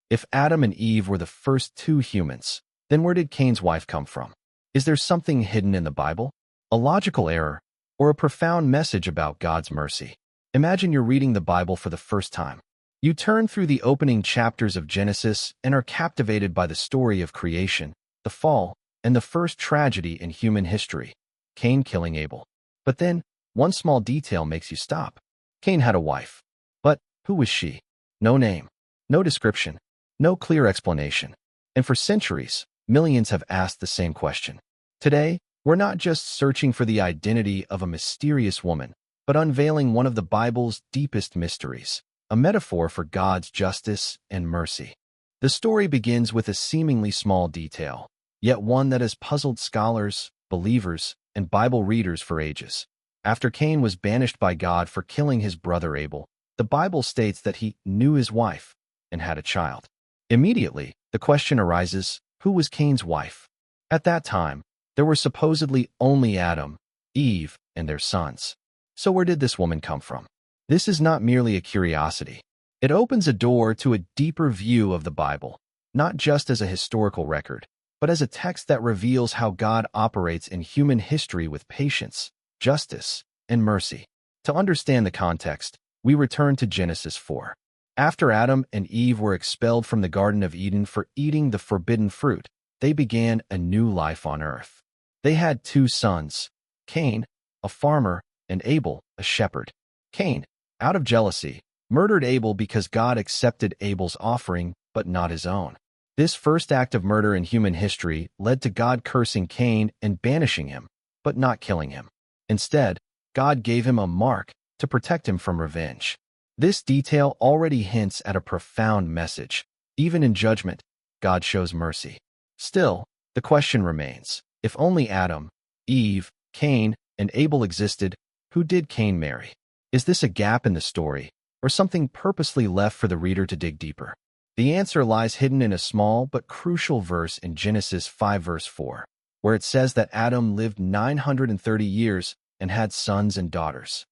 If Adam and Eve were the first two humans, then where did Cain's wife come from? Is there something hidden in the Bible? A logical error? Or a profound message about God's mercy? Imagine you're reading the Bible for the first time. You turn through the opening chapters of Genesis and are captivated by the story of creation, the fall, and the first tragedy in human history, Cain killing Abel. But then, one small detail makes you stop. Cain had a wife. But who was she? No name, no description, no clear explanation. And for centuries, millions have asked the same question. Today, we're not just searching for the identity of a mysterious woman, but unveiling one of the Bible's deepest mysteries, a metaphor for God's justice and mercy. The story begins with a seemingly small detail, yet one that has puzzled scholars, believers, and Bible readers for ages. After Cain was banished by God for killing his brother Abel, the Bible states that he knew his wife and had a child. Immediately, the question arises, who was Cain's wife? At that time, there were supposedly only Adam, Eve, and their sons. So where did this woman come from? This is not merely a curiosity. It opens a door to a deeper view of the Bible, not just as a historical record, but as a text that reveals how God operates in human history with patience, justice, and mercy. To understand the context, we return to Genesis 4. After Adam and Eve were expelled from the Garden of Eden for eating the forbidden fruit, they began a new life on earth. They had two sons, Cain, a farmer, and Abel, a shepherd. Cain, out of jealousy, murdered Abel because God accepted Abel's offering, but not his own. This first act of murder in human history led to God cursing Cain and banishing him, but not killing him. Instead, God gave him a mark to protect him from revenge. This detail already hints at a profound message. Even in judgment, God shows mercy. Still, the question remains, if only Adam, Eve, Cain, and Abel existed, who did Cain marry? Is this a gap in the story, or something purposely left for the reader to dig deeper? The answer lies hidden in a small but crucial verse in Genesis 5 verse 4, where it says that Adam lived 930 years and had sons and daughters.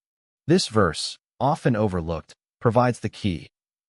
This verse, often overlooked, provides the key.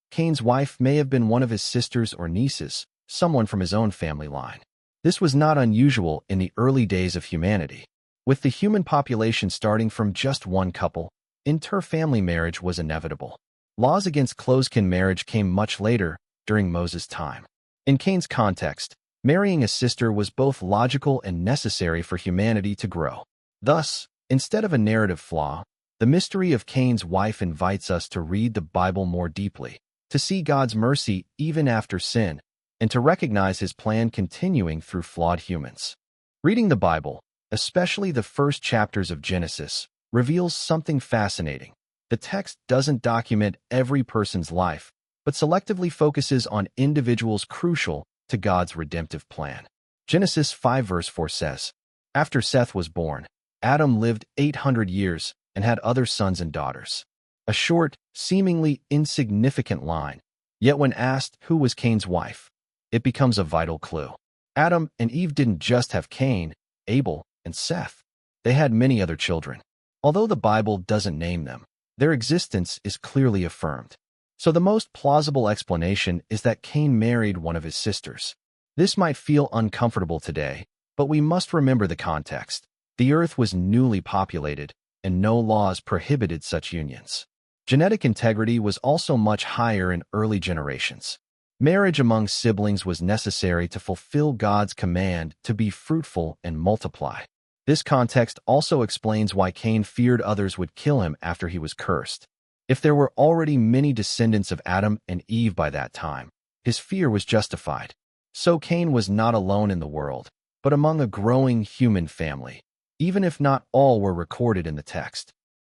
Cain's wife may have been one of his sisters or nieces, someone from his own family line. This was not unusual in the early days of humanity. With the human population starting from just one couple, inter-family marriage was inevitable. Laws against close-kin marriage came much later, during Moses' time. In Cain's context, marrying a sister was both logical and necessary for humanity to grow. Thus, instead of a narrative flaw, the mystery of Cain's wife invites us to read the Bible more deeply, to see God's mercy even after sin, and to recognize his plan continuing through flawed humans. Reading the Bible, especially the first chapters of Genesis, reveals something fascinating. The text doesn't document every person's life, but selectively focuses on individuals crucial to God's redemptive plan. Genesis 5 verse 4 says, "After Seth was born, Adam lived 800 years and had other sons and daughters." A short, seemingly insignificant line, yet when asked who was Cain's wife, it becomes a vital clue. Adam and Eve didn't just have Cain, Abel, and Seth. They had many other children. Although the Bible doesn't name them, their existence is clearly affirmed. So the most plausible explanation is that Cain married one of his sisters. This might feel uncomfortable today, but we must remember the context. The earth was newly populated, and no laws prohibited such unions. Genetic integrity was also much higher in early generations. Marriage among siblings was necessary to fulfill God's command to be fruitful and multiply. This context also explains why Cain feared others would kill him after he was cursed. If there were already many descendants of Adam and Eve by that time, his fear was justified. So Cain was not alone in the world, but among a growing human family, even if not all were recorded in the text.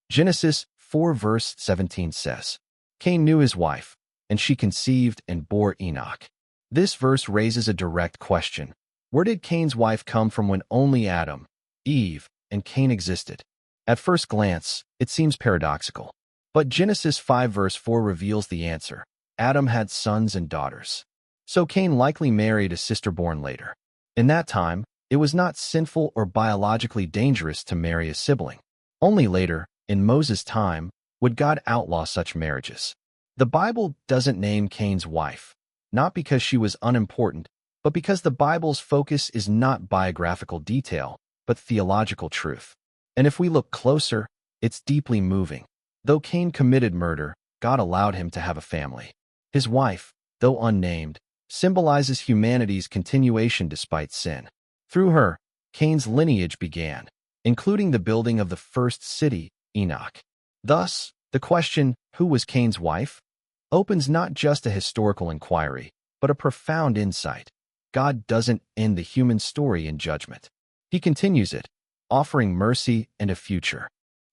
Genesis 4 verse 17 says, "Cain knew his wife, and she conceived and bore Enoch." This verse raises a direct question. Where did Cain's wife come from when only Adam, Eve, and Cain existed? At first glance, it seems paradoxical. But Genesis 5 verse 4 reveals the answer. Adam had sons and daughters. So Cain likely married a sister born later. In that time, it was not sinful or biologically dangerous to marry a sibling. Only later, in Moses' time, would God outlaw such marriages. The Bible doesn't name Cain's wife, not because she was unimportant, but because the Bible's focus is not biographical detail, but theological truth. And if we look closer, it's deeply moving. Though Cain committed murder, God allowed him to have a family. His wife, though unnamed, symbolizes humanity's continuation despite sin. Through her, Cain's lineage began, including the building of the first city, Enoch. Thus, the question, who was Cain's wife, opens not just a historical inquiry, but a profound insight. God doesn't end the human story in judgment. He continues it, offering mercy and a future.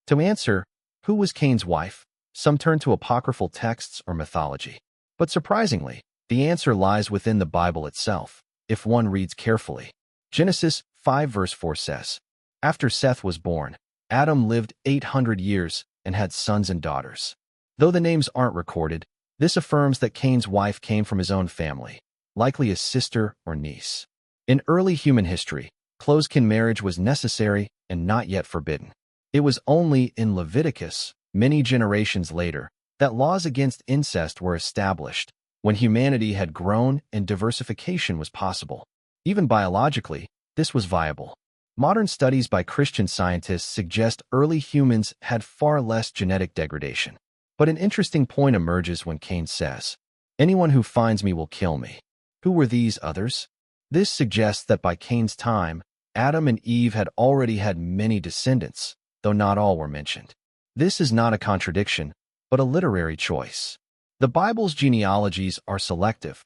To answer, who was Cain's wife, some turn to apocryphal texts or mythology. But surprisingly, the answer lies within the Bible itself, if one reads carefully. Genesis 5 verse 4 says, "After Seth was born, Adam lived 800 years and had sons and daughters." Though the names aren't recorded, this affirms that Cain's wife came from his own family, likely a sister or niece. In early human history, close-kin marriage was necessary and not yet forbidden. It was only in Leviticus, many generations later, that laws against incest were established, when humanity had grown and diversification was possible. Even biologically, this was viable. Modern studies by Christian scientists suggest early humans had far less genetic degradation. But an interesting point emerges when Cain says, "Anyone who finds me will kill me." Who were these others? This suggests that by Cain's time, Adam and Eve had already had many descendants, though not all were mentioned. This is not a contradiction, but a literary choice. The Bible's genealogies are selective,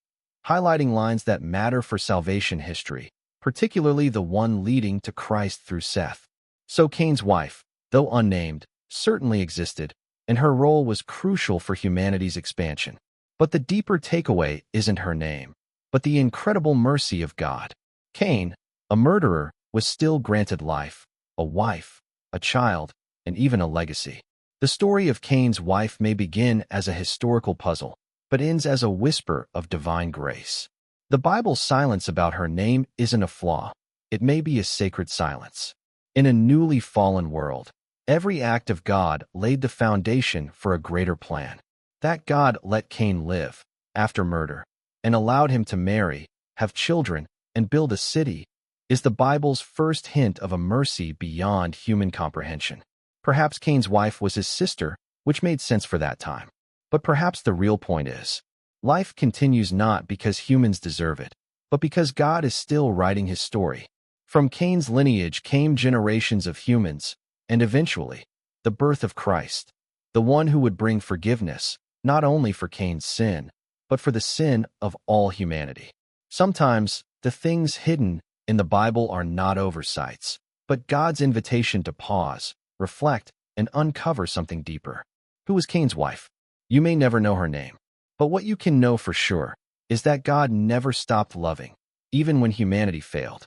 highlighting lines that matter for salvation history, particularly the one leading to Christ through Seth. So Cain's wife, though unnamed, certainly existed, and her role was crucial for humanity's expansion. But the deeper takeaway isn't her name, but the incredible mercy of God. Cain, a murderer, was still granted life, a wife, a child, and even a legacy. The story of Cain's wife may begin as a historical puzzle, but ends as a whisper of divine grace. The Bible's silence about her name isn't a flaw. It may be a sacred silence. In a newly fallen world, every act of God laid the foundation for a greater plan. That God let Cain live, after murder, and allowed him to marry, have children, and build a city, is the Bible's first hint of a mercy beyond human comprehension. Perhaps Cain's wife was his sister, which made sense for that time. But perhaps the real point is, life continues not because humans deserve it, but because God is still writing his story. From Cain's lineage came generations of humans, and eventually, the birth of Christ, the one who would bring forgiveness, not only for Cain's sin, but for the sin of all humanity. Sometimes, the things hidden in the Bible are not oversights, but God's invitation to pause, reflect, and uncover something deeper. Who was Cain's wife? You may never know her name, but what you can know for sure is that God never stopped loving, even when humanity failed.